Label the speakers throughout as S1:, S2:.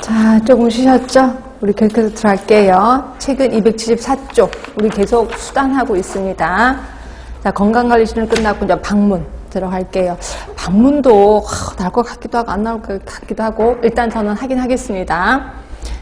S1: 자, 조금 쉬셨죠? 우리 계속해서 들어갈게요. 책은 274쪽. 우리 계속 수단하고 있습니다. 자, 건강관리실은 끝났고, 이제 방문 들어갈게요. 방문도 나올 것 같기도 하고, 안 나올 것 같기도 하고, 일단 저는 하긴 하겠습니다.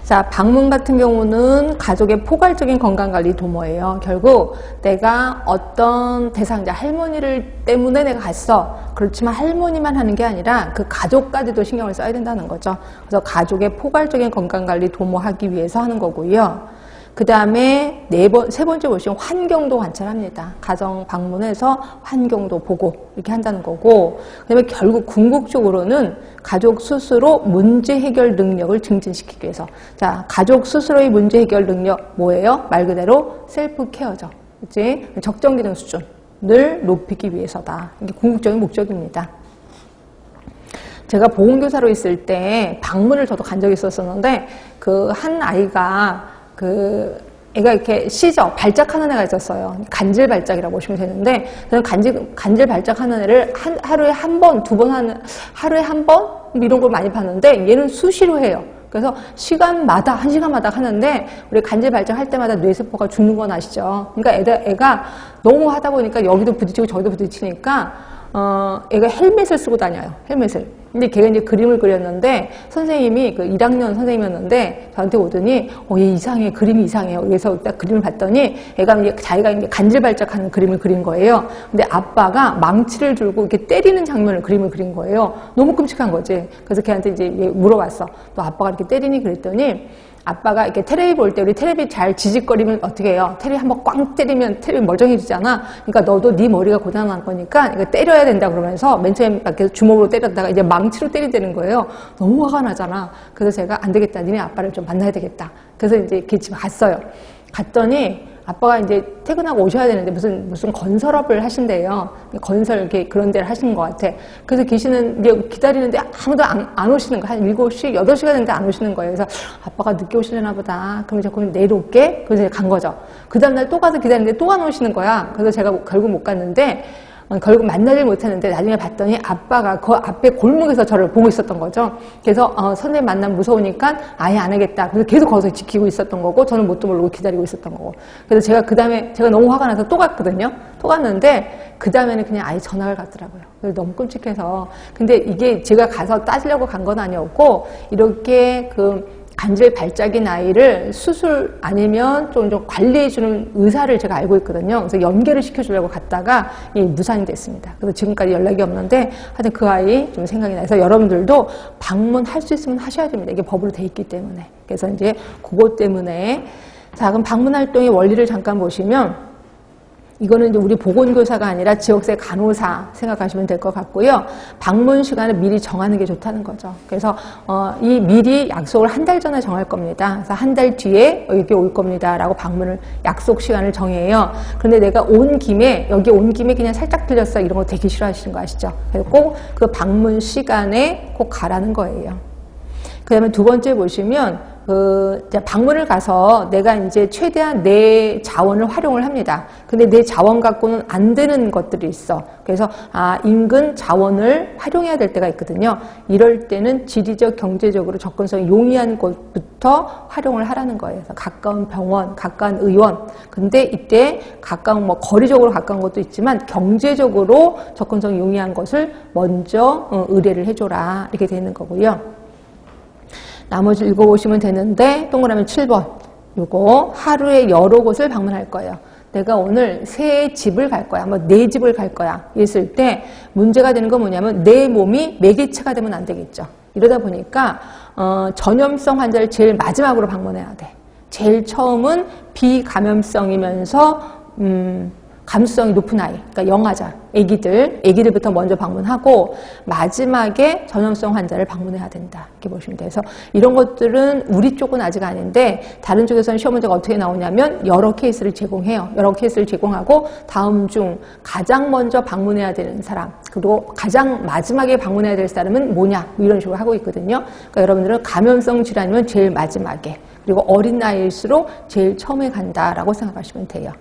S1: 자, 방문 같은 경우는 가족의 포괄적인 건강관리 도모예요. 결국 내가 어떤 대상자, 할머니를 때문에 내가 갔어. 그렇지만 할머니만 하는 게 아니라 그 가족까지도 신경을 써야 된다는 거죠. 그래서 가족의 포괄적인 건강관리 도모하기 위해서 하는 거고요. 그 다음에 세 번째 보시면 환경도 관찰합니다. 가정 방문해서 환경도 보고 이렇게 한다는 거고, 그 다음에 결국 궁극적으로는 가족 스스로 문제 해결 능력을 증진시키기 위해서. 자, 가족 스스로의 문제 해결 능력 뭐예요? 말 그대로 셀프 케어죠. 그치? 적정 기능 수준을 높이기 위해서다. 이게 궁극적인 목적입니다. 제가 보건교사로 있을 때 방문을 저도 간 적이 있었는데, 그 한 아이가 애가 이렇게 발작하는 애가 있었어요. 간질 발작이라고 보시면 되는데, 저는 간질 발작하는 애를 하루에 한 번, 두 번 하루에 한 번? 이런 걸 많이 봤는데, 얘는 수시로 해요. 그래서 한 시간마다 하는데, 우리 간질 발작할 때마다 뇌세포가 죽는 건 아시죠? 그러니까 애가 너무 하다 보니까 여기도 부딪히고 저기도 부딪히니까, 애가 헬멧을 쓰고 다녀요. 헬멧을. 근데 걔가 이제 그림을 그렸는데, 선생님이 1학년 선생님이었는데, 저한테 오더니, 얘 이상해. 그림이 이상해요. 그래서 딱 그림을 봤더니, 자기가 이제 간질발작하는 그림을 그린 거예요. 근데 아빠가 망치를 들고 이렇게 때리는 장면을 그림을 그린 거예요. 너무 끔찍한 거지. 그래서 걔한테 이제 물어봤어. 너 아빠가 이렇게 때리니? 그랬더니, 아빠가 이렇게 테레비 볼 때 우리 테레비 잘 지직거리면 어떻게 해요? 테레비 한번 꽝 때리면 테레비 멀쩡해지잖아. 그러니까 너도 네 머리가 고장난 거니까 이거 때려야 된다 그러면서 맨 처음에 계속 주먹으로 때렸다가 이제 망치로 때리되는 거예요. 너무 화가 나잖아. 그래서 제가 안 되겠다. 니네 아빠를 좀 만나야 되겠다. 그래서 이제 걔 집에 갔어요. 갔더니 아빠가 이제 퇴근하고 오셔야 되는데 무슨 건설업을 하신대요. 건설 이렇게 그런 데를 하시는 것 같아. 그래서 계시는 이제 기다리는데 아무도 안 오시는 거야. 한 7시, 8시가 됐는데 안 오시는 거예요. 그래서 아빠가 늦게 오시려나 보다. 그럼 제가 그럼 내일 올게. 그래서 간 거죠. 그 다음날 또 가서 기다리는데 또 안 오시는 거야. 그래서 제가 결국 못 갔는데, 결국 만나질 못했는데 나중에 봤더니 아빠가 그 앞에 골목에서 저를 보고 있었던 거죠. 그래서 선생님 만나면 무서우니까 아예 안 하겠다. 그래서 계속 거기서 지키고 있었던 거고, 저는 뭣도 모르고 기다리고 있었던 거고. 그래서 제가 그 다음에 제가 너무 화가 나서 또 갔거든요. 또 갔는데 그 다음에는 그냥 아예 전학을 갔더라고요. 그래서 너무 끔찍해서. 근데 이게 제가 가서 따지려고 간 건 아니었고, 이렇게 간질 발작인 아이를 수술 아니면 좀 관리해주는 의사를 제가 알고 있거든요. 그래서 연계를 시켜주려고 갔다가 무산이 됐습니다. 그래서 지금까지 연락이 없는데, 하여튼 그 아이 좀 생각이 나서 여러분들도 방문할 수 있으면 하셔야 됩니다. 이게 법으로 돼 있기 때문에. 그래서 이제 그것 때문에. 자, 그럼 방문 활동의 원리를 잠깐 보시면, 이거는 이제 우리 보건교사가 아니라 지역세 간호사 생각하시면 될 것 같고요. 방문 시간을 미리 정하는 게 좋다는 거죠. 그래서 이 미리 약속을 한 달 전에 정할 겁니다. 그래서 한 달 뒤에 여기 올 겁니다라고 방문을 약속 시간을 정해요. 그런데 내가 여기 온 김에 그냥 살짝 들렸어, 이런 거 되게 싫어하시는 거 아시죠? 그래서 꼭 그 방문 시간에 꼭 가라는 거예요. 그 다음에 두 번째 보시면, 방문을 가서 내가 이제 최대한 내 자원을 활용을 합니다. 근데 내 자원 갖고는 안 되는 것들이 있어. 그래서, 인근 자원을 활용해야 될 때가 있거든요. 이럴 때는 지리적, 경제적으로 접근성이 용이한 곳부터 활용을 하라는 거예요. 그래서 가까운 병원, 가까운 의원. 근데 이때 거리적으로 가까운 것도 있지만 경제적으로 접근성이 용이한 것을 먼저 의뢰를 해줘라. 이렇게 되는 거고요. 나머지 읽어보시면 되는데, 동그라미 7번. 요거 하루에 여러 곳을 방문할 거예요. 내가 오늘 새 집을 갈 거야. 내 집을 갈 거야. 이랬을 때 문제가 되는 건 뭐냐면 내 몸이 매개체가 되면 안 되겠죠. 이러다 보니까 전염성 환자를 제일 마지막으로 방문해야 돼. 제일 처음은 비감염성이면서 감수성이 높은 아이, 그러니까 영아자, 애기들부터 먼저 방문하고 마지막에 전염성 환자를 방문해야 된다. 이렇게 보시면 돼요. 그래서 이런 것들은 우리 쪽은 아직 아닌데 다른 쪽에서는 시험 문제가 어떻게 나오냐면 여러 케이스를 제공해요. 여러 케이스를 제공하고 다음 중 가장 먼저 방문해야 되는 사람, 그리고 가장 마지막에 방문해야 될 사람은 뭐냐, 이런 식으로 하고 있거든요. 그러니까 여러분들은 감염성 질환이면 제일 마지막에, 그리고 어린 나이일수록 제일 처음에 간다라고 생각하시면 돼요.